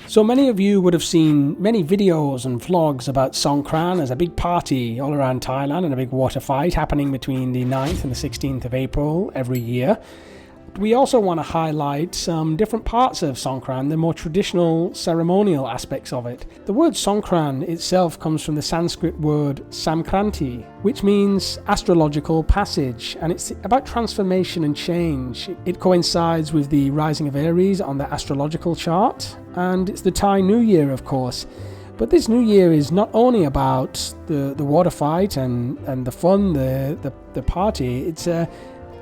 So many of you would have seen many videos and vlogs about Songkran as a big party all around Thailand and a big water fight happening between the 9th and the 16th of April every year. We also want to highlight some different parts of Songkran, the more traditional ceremonial aspects of it. The word Songkran itself comes from the Sanskrit word Samkranti, which means astrological passage, and it's about transformation and change. It coincides with the rising of Aries on the astrological chart, and it's the Thai New Year, of course. But this New Year is not only about the water fight and the fun, the party. It's a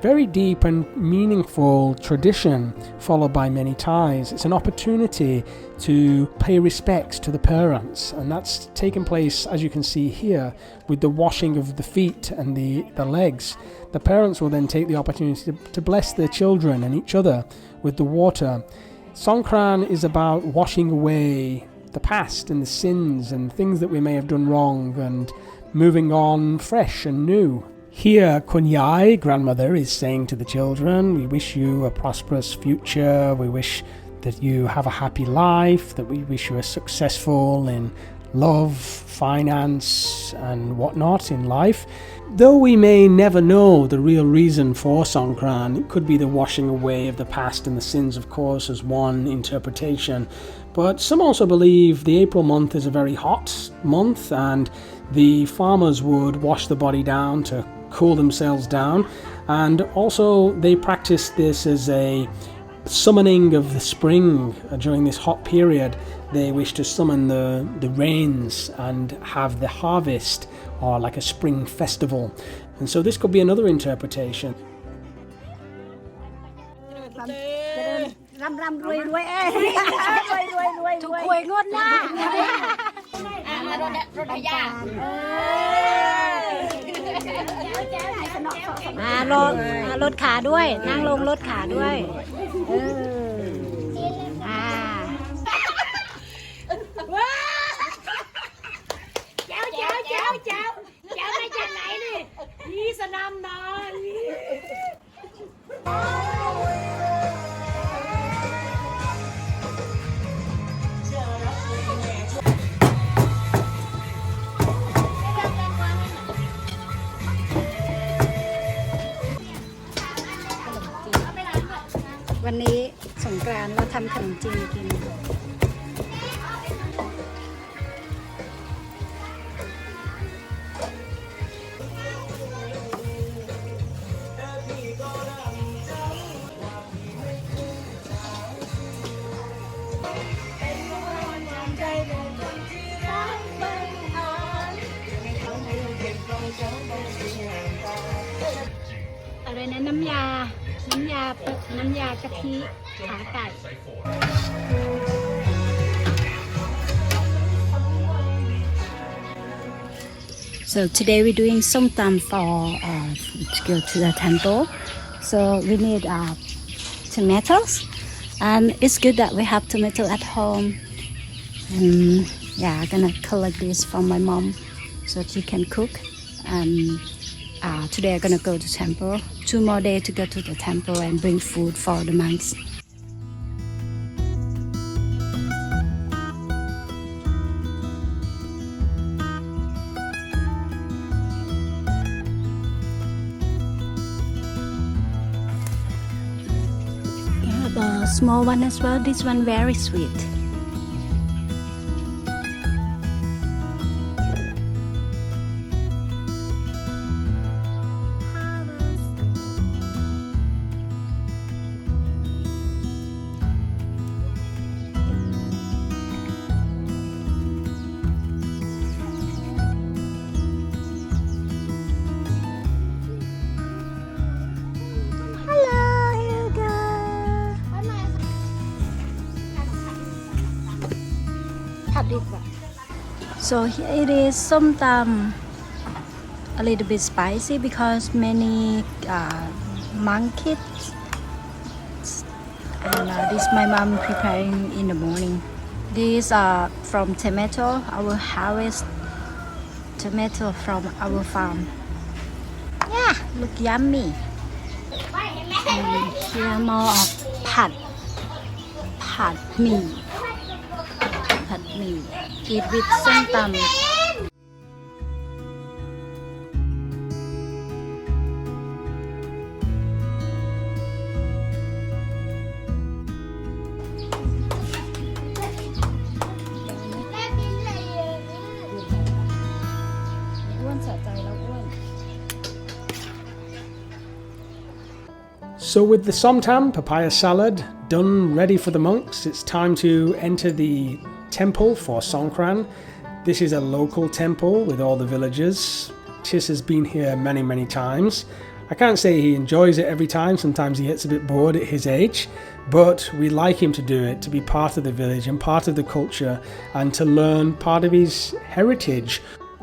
very deep and meaningful tradition followed by many Thais. It's an opportunity to pay respects to the parents, and that's taken place, as you can see here, with the washing of the feet and the legs. The parents will then take the opportunity to bless their children and each other with the water. Songkran is about washing away the past and the sins and things that we may have done wrong and moving on fresh and new. Here, Kunyai, grandmother, is saying to the children, we wish you a prosperous future, we wish that you have a happy life, that we wish you are successful in love, finance, and whatnot in life. Though we may never know the real reason for Songkran, it could be the washing away of the past and the sins, of course, as one interpretation. But some also believe the April month is a very hot month, and the farmers would wash the body down to cool themselves down, and also they practice this as a summoning of the spring. During this hot period, they wish to summon the rains and have the harvest, or like a spring festival. And so this could be another interpretation. Lộtขาด้วย นั่งลงลดขาด้วยเจ้ามาจากไหนนี่นี่สนามนอนวันนี้สงกรานต์เราทำขนมจีนกินอะไรนะน้ำยากะทิขาไก่ So today we're doing somtam for to go to the temple. So we need tomatoes, and it's good that we have tomato at home. And yeah, I'm gonna collect this from my mom so she can cook. And today I'm gonna go to temple. 2 more days to go to the temple and bring food for the monks. We have a small one as well. This one very sweet. So here it is somtam, a little bit spicy because many monk kids, and this my mom preparing in the morning. These are from tomato. I will harvest tomato from our farm. Yeah, look yummy. And here more of pad mee. me eat with somtam. So with the somtam, papaya salad, done, ready for the monks, it's time to enter the temple for Songkran. This is a local temple with all the villagers. Tis has been here many times. I can't say he enjoys it every time, sometimes he gets a bit bored at his age, but we like him to do it, to be part of the village and part of the culture and to learn part of his heritage.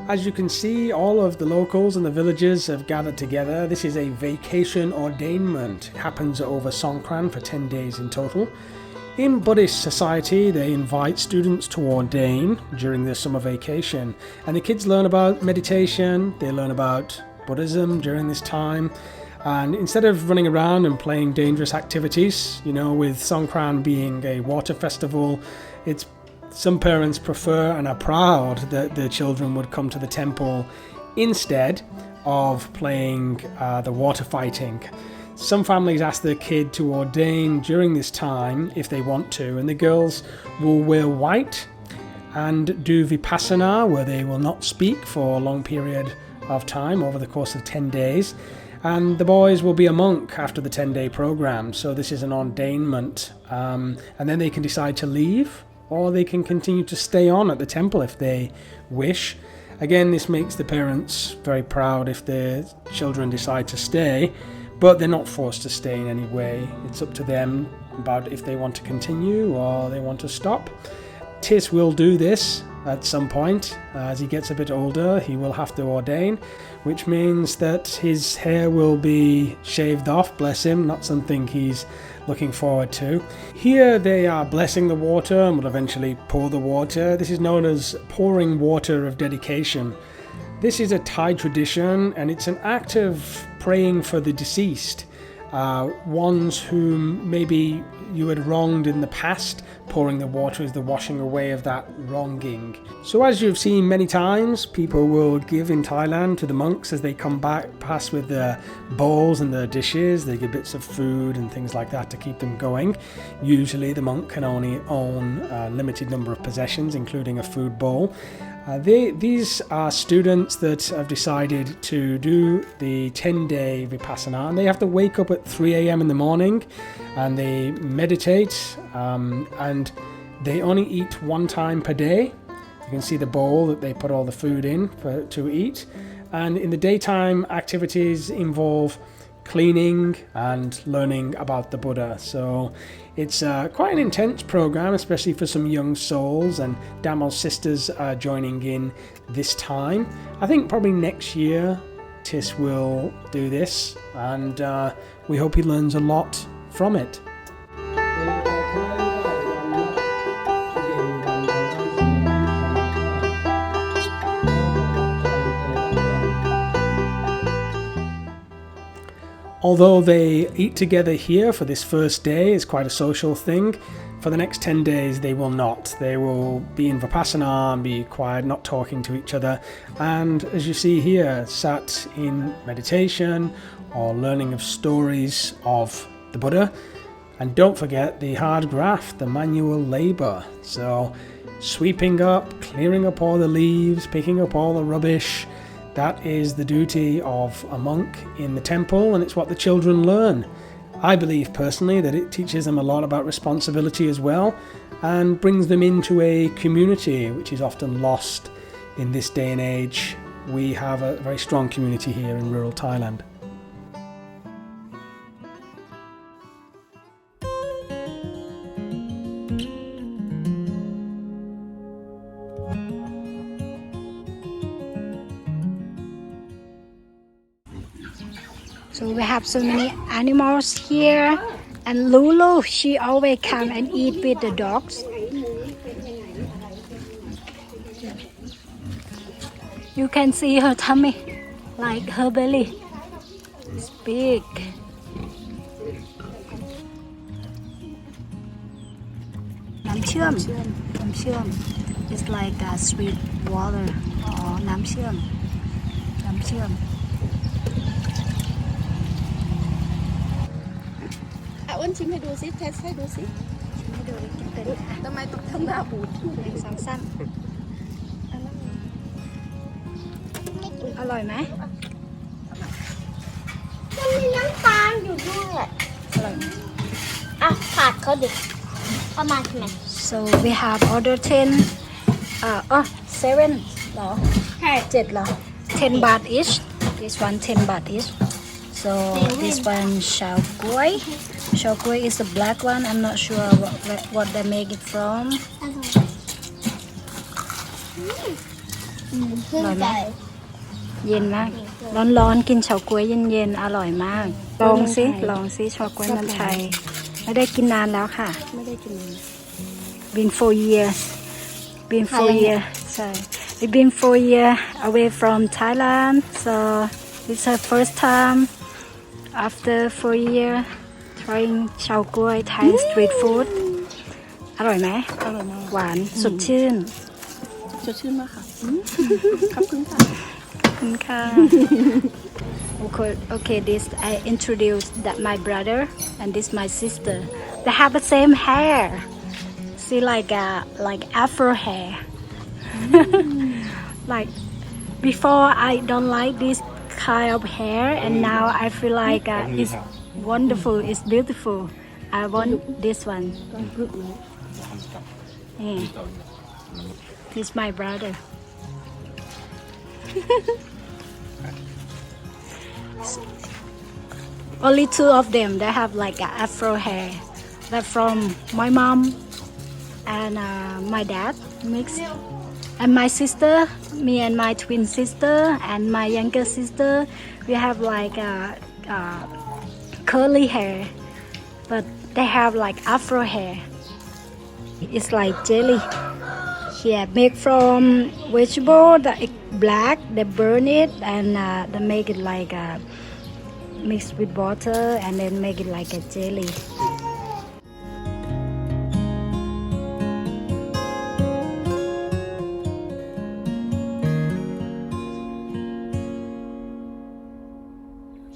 As you can see, all of the locals and the villagers have gathered together. This is a vacation ordainment. It happens over Songkran for 10 days in total. In Buddhist society, they invite students to ordain during their summer vacation. And the kids learn about meditation, they learn about Buddhism during this time. And instead of running around and playing dangerous activities, with Songkran being a water festival, some parents prefer and are proud that their children would come to the temple instead of playing the water fighting. Some families ask their kid to ordain during this time if they want to, and the girls will wear white and do vipassana, where they will not speak for a long period of time over the course of 10 days. And the boys will be a monk after the 10-day program. So this is an ordainment. And then they can decide to leave, or they can continue to stay on at the temple if they wish. Again, this makes the parents very proud if their children decide to stay, but they're not forced to stay in any way. It's up to them about if they want to continue or they want to stop. Tis will do this at some point. As he gets a bit older, he will have to ordain, which means that his hair will be shaved off, bless him, not something he's looking forward to. Here they are blessing the water and will eventually pour the water. This is known as pouring water of dedication. This is a Thai tradition, and it's an act of praying for the deceased, ones whom maybe you had wronged in the past. Pouring the water is the washing away of that wronging. So as you've seen many times, people will give in Thailand to the monks as they come back past with their bowls and their dishes. They give bits of food and things like that to keep them going. Usually the monk can only own a limited number of possessions, including a food bowl. These are students that have decided to do the 10-day vipassana, and they have to wake up at 3 a.m. in the morning and they meditate, and they only eat one time per day. You can see the bowl that they put all the food in to eat. And in the daytime, activities involve cleaning and learning about the Buddha. So it's quite an intense program, especially for some young souls, and Damo's sisters are joining in this time. I think probably next year Tis will do this, and we hope he learns a lot from it. Although they eat together here for this first day, it's quite a social thing. For the next 10 days they will not. They will be in Vipassana and be quiet, not talking to each other. And as you see here, sat in meditation or learning of stories of the Buddha. And don't forget the hard graft, the manual labor. So sweeping up, clearing up all the leaves, picking up all the rubbish. That is the duty of a monk in the temple, and it's what the children learn. I believe personally that it teaches them a lot about responsibility as well, and brings them into a community which is often lost in this day and age. We have a very strong community here in rural Thailand. So we have so many animals here, and Lulu, she always come and eat with the dogs. You can see her tummy, like her belly. It's big. Nam chươm. It's like sweet water or น้ำเชื่อม อ้วนชิมให้ดูซิเทสให้ดูซิ ชิมให้ดูดิกินเป็น ทำไมต้องทำหน้าบูด สองสั้นอร่อยไหม มันมีน้ำตาลอยู่ด้วย อร่อยไหม อ่ะผัดเขาดิประมาณไหน So we have order 10 7 เหรอ ใช่ 7เหรอ 10 baht each. This one 10 baht each. So this one shao gui. Shao gui is the black one. I'm not sure what they make it from. ขึ้นใจ เย็นมาก ร้อนๆกินเฉาก๊วยเย็นๆอร่อยมาก ลองสิเฉาก๊วยน้ำไทยไม่ได้กินนานแล้วค่ะ ไม่ได้กิน Been 4 years. Been 4 years. So we've been 4 years away from Thailand. So it's our first time after 4 years trying เฉาก๊วย Thai street food. อร่อยไหม อร่อยมาก หวานสดชื่น สดชื่นมากค่ะขอบคุณค่ะ Okay, this I introduced that my brother and this my sister. They have the same hair. See, like Afro hair. Like before, I don't like this kind of hair, and now I feel like it's wonderful. It's beautiful. I want this one. Yeah. This my brother. Only 2 of them. They have like a Afro hair. They're from my mom and my dad mixed. And my sister, me and my twin sister and my younger sister, we have like curly hair, but they have like Afro hair. It's like jelly. Yeah, made from vegetable, the black, they burn it and they make it like mixed with water and then make it like a jelly.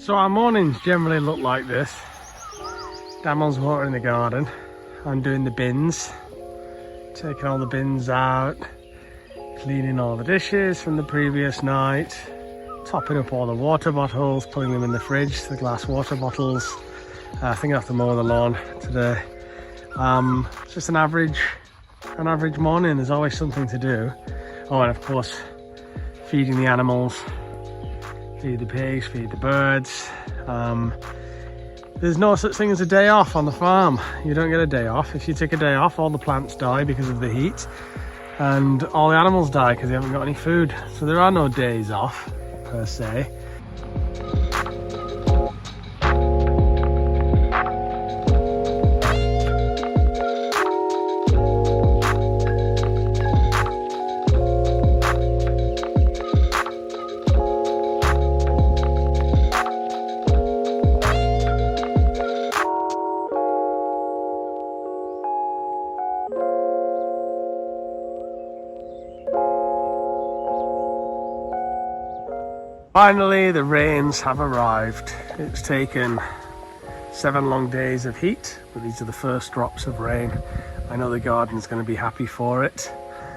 So our mornings generally look like this. Damo's watering the garden. I'm doing the bins. Taking all the bins out, cleaning all the dishes from the previous night, topping up all the water bottles, putting them in the fridge, the glass water bottles. I think I have to mow the lawn today. It's just an average morning. There's always something to do. Oh, and of course, feeding the animals, feed the pigs, feed the birds. There's no such thing as a day off on the farm. You don't get a day off. If you take a day off, all the plants die because of the heat and all the animals die because they haven't got any food. So there are no days off per se. Finally, the rains have arrived. It's taken 7 long days of heat, but these are the first drops of rain. I know the garden's going to be happy for it.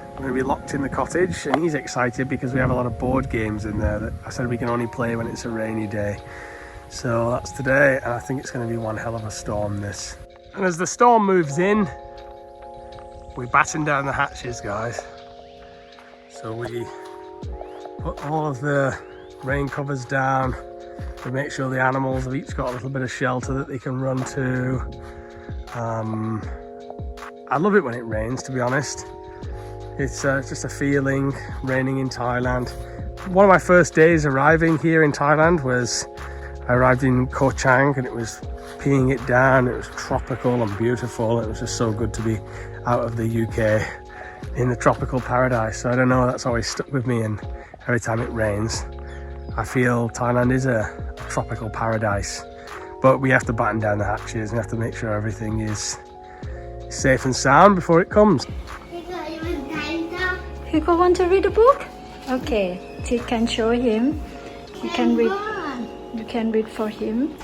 I'm going to be locked in the cottage, and he's excited because we have a lot of board games in there that I said we can only play when it's a rainy day. So that's today, and I think it's going to be one hell of a storm, this. And as the storm moves in, we batten down the hatches, guys. So we put all of the rain covers down. We make sure the animals have each got a little bit of shelter that they can run to. I love it when it rains, to be honest. It's just a feeling, raining in Thailand. One of my first days arriving here in Thailand was I arrived in Koh Chang and it was peeing it down. It was tropical and beautiful. It was just so good to be out of the UK in the tropical paradise. So I don't know, that's always stuck with me, and every time it rains I feel Thailand is a tropical paradise. But we have to batten down the hatches and have to make sure everything is safe and sound before it comes. Kiko want to read a book? Okay, Tit can show him. You can read. You can read for him.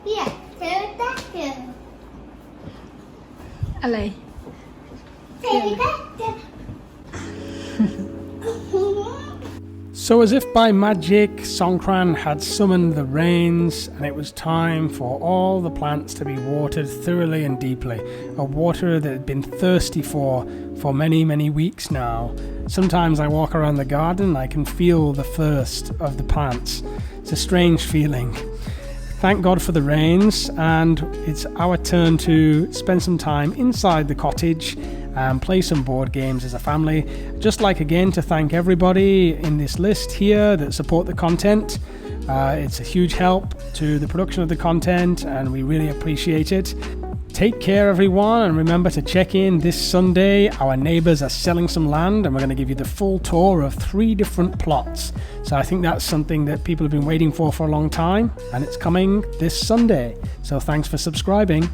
Yeah, fairy tale. อะไร Fairy tale. So as if by magic, Songkran had summoned the rains, and it was time for all the plants to be watered thoroughly and deeply. A water that had been thirsty for many, many weeks now. Sometimes I walk around the garden and I can feel the thirst of the plants. It's a strange feeling. Thank God for the rains, and it's our turn to spend some time inside the cottage and play some board games as a family. Just like again to thank everybody in this list here that support the content. It's a huge help to the production of the content, and we really appreciate it. Take care, everyone, and remember to check in this Sunday. Our neighbours are selling some land, and we're going to give you the full tour of 3 different plots. So I think that's something that people have been waiting for a long time, and it's coming this Sunday. So thanks for subscribing.